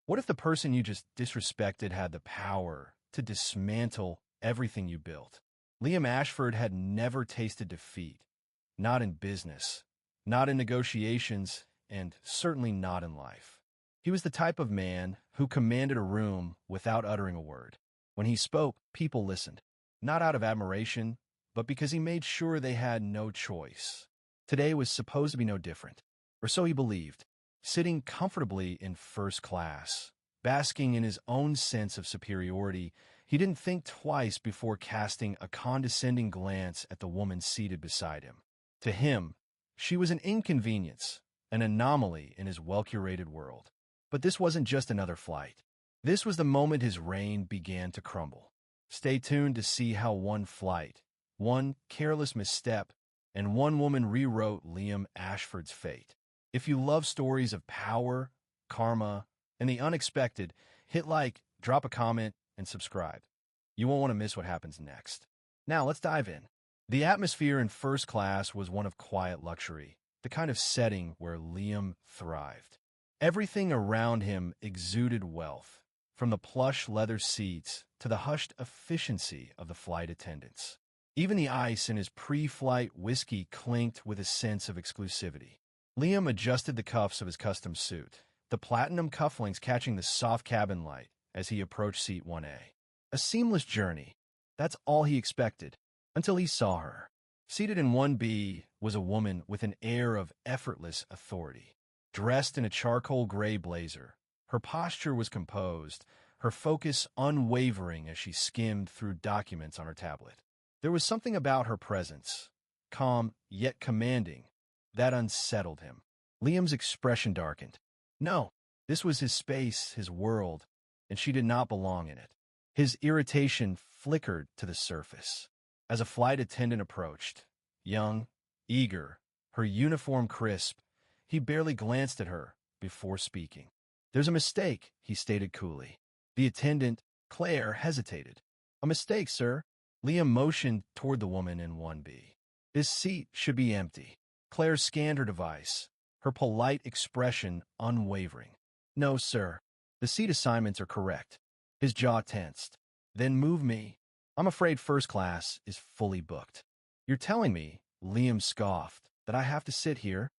What if the person you just disrespected had the power to dismantle everything you built? Liam Ashford had never tasted defeat, not in business, not in negotiations, and certainly not in life. He was the type of man who commanded a room without uttering a word. When he spoke, people listened, not out of admiration, but because he made sure they had no choice. Today was supposed to be no different, or so he believed, sitting comfortably in first class. Basking in his own sense of superiority, he didn't think twice before casting a condescending glance at the woman seated beside him. To him, she was an inconvenience, an anomaly in his well-curated world. But this wasn't just another flight. This was the moment his reign began to crumble. Stay tuned to see how one flight, one careless misstep, and one woman rewrote Liam Ashford's fate. If you love stories of power, karma, and the unexpected, hit like, drop a comment, and subscribe. You won't want to miss what happens next. Now, let's dive in. The atmosphere in first class was one of quiet luxury, the kind of setting where Liam thrived. Everything around him exuded wealth, from the plush leather seats to the hushed efficiency of the flight attendants. Even the ice in his pre-flight whiskey clinked with a sense of exclusivity. Liam adjusted the cuffs of his custom suit, the platinum cufflinks catching the soft cabin light as he approached seat 1A. A seamless journey. That's all he expected, until he saw her. Seated in 1B was a woman with an air of effortless authority. Dressed in a charcoal gray blazer, her posture was composed, her focus unwavering as she skimmed through documents on her tablet. There was something about her presence, calm yet commanding, that unsettled him. Liam's expression darkened. No, this was his space, his world, and she did not belong in it. His irritation flickered to the surface. As a flight attendant approached, young, eager, her uniform crisp, he barely glanced at her before speaking. "There's a mistake," he stated coolly. The attendant, Claire, hesitated. "A mistake, sir." Liam motioned toward the woman in 1B. "This seat should be empty." Claire scanned her device, her polite expression unwavering. "No, sir. The seat assignments are correct." His jaw tensed. "Then move me. I'm afraid first class is fully booked." "You're telling me," Liam scoffed, "that I have to sit here?"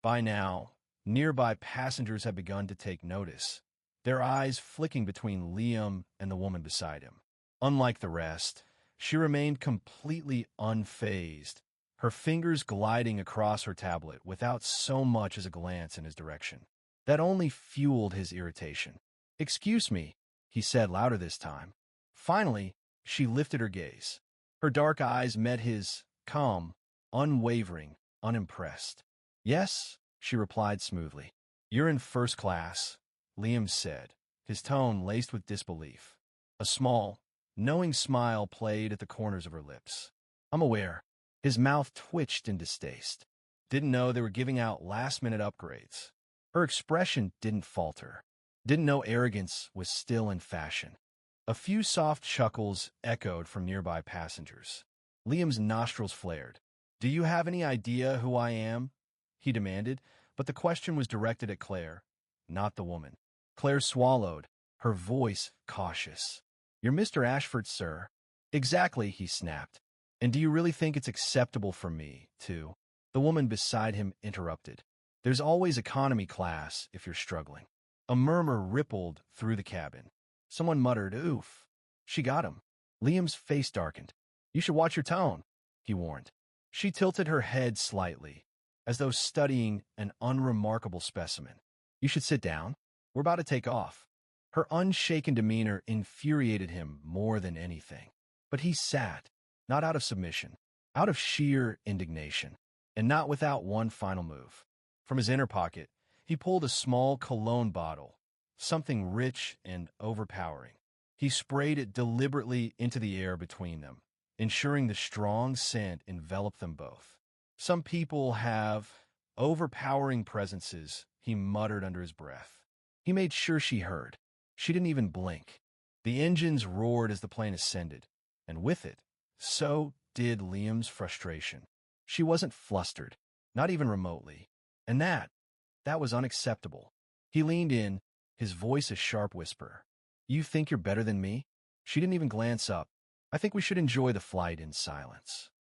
By now, nearby passengers had begun to take notice, their eyes flicking between Liam and the woman beside him. Unlike the rest, she remained completely unfazed, her fingers gliding across her tablet without so much as a glance in his direction. That only fueled his irritation. "Excuse me," he said louder this time. Finally, she lifted her gaze. Her dark eyes met his, calm, unwavering, unimpressed. "Yes," she replied smoothly. "You're in first class," Liam said, his tone laced with disbelief. A small, knowing smile played at the corners of her lips. "I'm aware." His mouth twitched in distaste. Didn't know they were giving out last-minute upgrades. Her expression didn't falter. Didn't know arrogance was still in fashion. A few soft chuckles echoed from nearby passengers. Liam's nostrils flared. "Do you have any idea who I am?" he demanded, but the question was directed at Claire, not the woman. Claire swallowed, her voice cautious. "You're Mr. Ashford, sir." "Exactly," he snapped. "And do you really think it's acceptable for me, to—" The woman beside him interrupted. "There's always economy class if you're struggling." A murmur rippled through the cabin. Someone muttered, "Oof." She got him. Liam's face darkened. "You should watch your tone," he warned. She tilted her head slightly, as though studying an unremarkable specimen. "You should sit down. We're about to take off." Her unshaken demeanor infuriated him more than anything. But he sat, not out of submission, out of sheer indignation, and not without one final move. From his inner pocket, he pulled a small cologne bottle, something rich and overpowering. He sprayed it deliberately into the air between them, ensuring the strong scent enveloped them both. "Some people have overpowering presences," he muttered under his breath. He made sure she heard. She didn't even blink. The engines roared as the plane ascended, and with it, so did Liam's frustration. She wasn't flustered, not even remotely. And that was unacceptable. He leaned in, his voice a sharp whisper. You think you're better than me? She didn't even glance up. I think we should enjoy the flight in silence.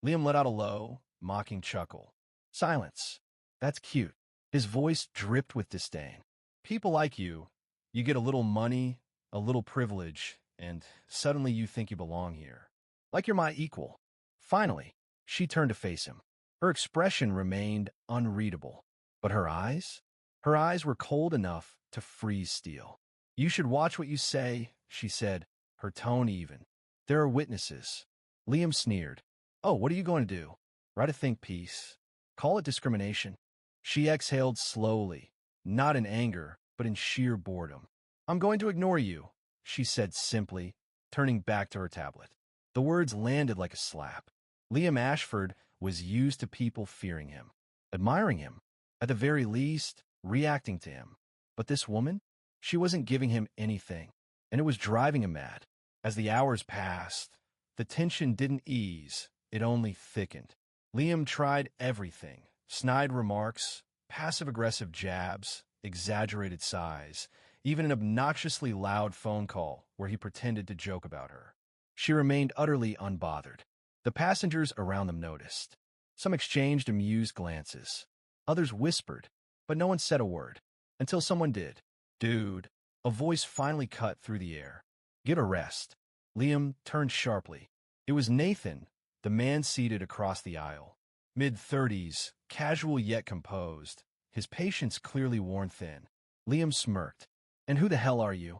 Liam let out a low, mocking chuckle. Silence. That's cute. His voice dripped with disdain. People like you get a little money, a little privilege, and suddenly you think you belong here. Like you're my equal. Finally, she turned to face him. Her expression remained unreadable, but her eyes? Her eyes were cold enough to freeze steel. You should watch what you say, she said, her tone even. There are witnesses. Liam sneered. Oh, what are you going to do? Write a think piece. Call it discrimination. She exhaled slowly, not in anger, but in sheer boredom. I'm going to ignore you, she said simply, turning back to her tablet. The words landed like a slap. Liam Ashford was used to people fearing him, admiring him, at the very least, reacting to him. But this woman? She wasn't giving him anything, and it was driving him mad. As the hours passed, the tension didn't ease, it only thickened. Liam tried everything. Snide remarks, passive-aggressive jabs, exaggerated sighs, even an obnoxiously loud phone call where he pretended to joke about her. She remained utterly unbothered. The passengers around them noticed. Some exchanged amused glances. Others whispered, but no one said a word, until someone did. Dude, a voice finally cut through the air. Get a rest. Liam turned sharply. It was Nathan, the man seated across the aisle. Mid-30s, casual yet composed, his patience clearly worn thin. Liam smirked. And who the hell are you?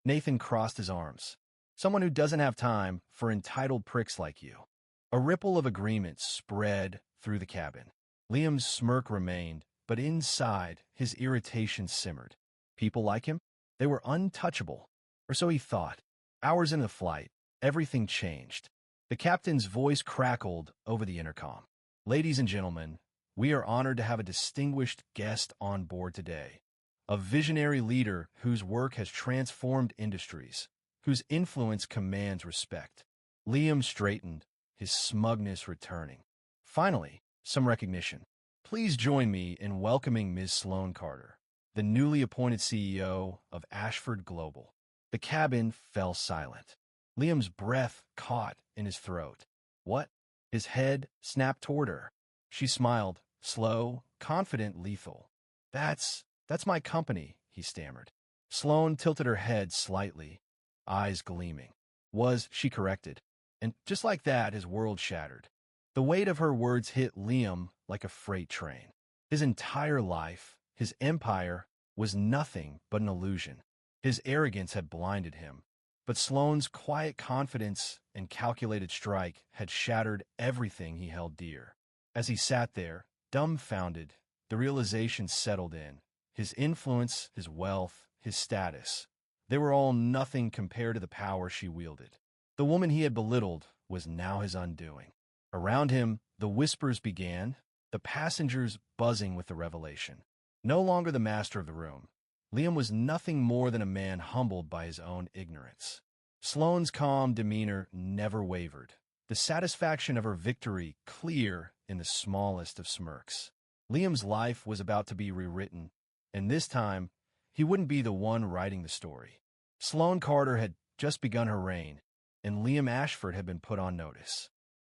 Nathan crossed his arms. Someone who doesn't have time for entitled pricks like you. A ripple of agreement spread through the cabin. Liam's smirk remained, but inside, his irritation simmered. People like him? They were untouchable. Or so he thought. Hours into the flight, everything changed. The captain's voice crackled over the intercom. Ladies and gentlemen, we are honored to have a distinguished guest on board today. A visionary leader whose work has transformed industries, whose influence commands respect. Liam straightened, his smugness returning. Finally, some recognition. Please join me in welcoming Ms. Sloane Carter, the newly appointed CEO of Ashford Global. The cabin fell silent. Liam's breath caught in his throat. What? His head snapped toward her. She smiled, slow, confident, lethal. That's my company, he stammered. Sloane tilted her head slightly, eyes gleaming. Was, she corrected. And just like that, his world shattered. The weight of her words hit Liam like a freight train. His entire life, his empire, was nothing but an illusion. His arrogance had blinded him, but Sloane's quiet confidence and calculated strike had shattered everything he held dear. As he sat there, dumbfounded, the realization settled in. His influence, his wealth, his status, they were all nothing compared to the power she wielded. The woman he had belittled was now his undoing. Around him, the whispers began, the passengers buzzing with the revelation. No longer the master of the room, Liam was nothing more than a man humbled by his own ignorance. Sloane's calm demeanor never wavered, the satisfaction of her victory clear in the smallest of smirks. Liam's life was about to be rewritten, and this time, he wouldn't be the one writing the story. Sloane Carter had just begun her reign, and Liam Ashford had been put on notice.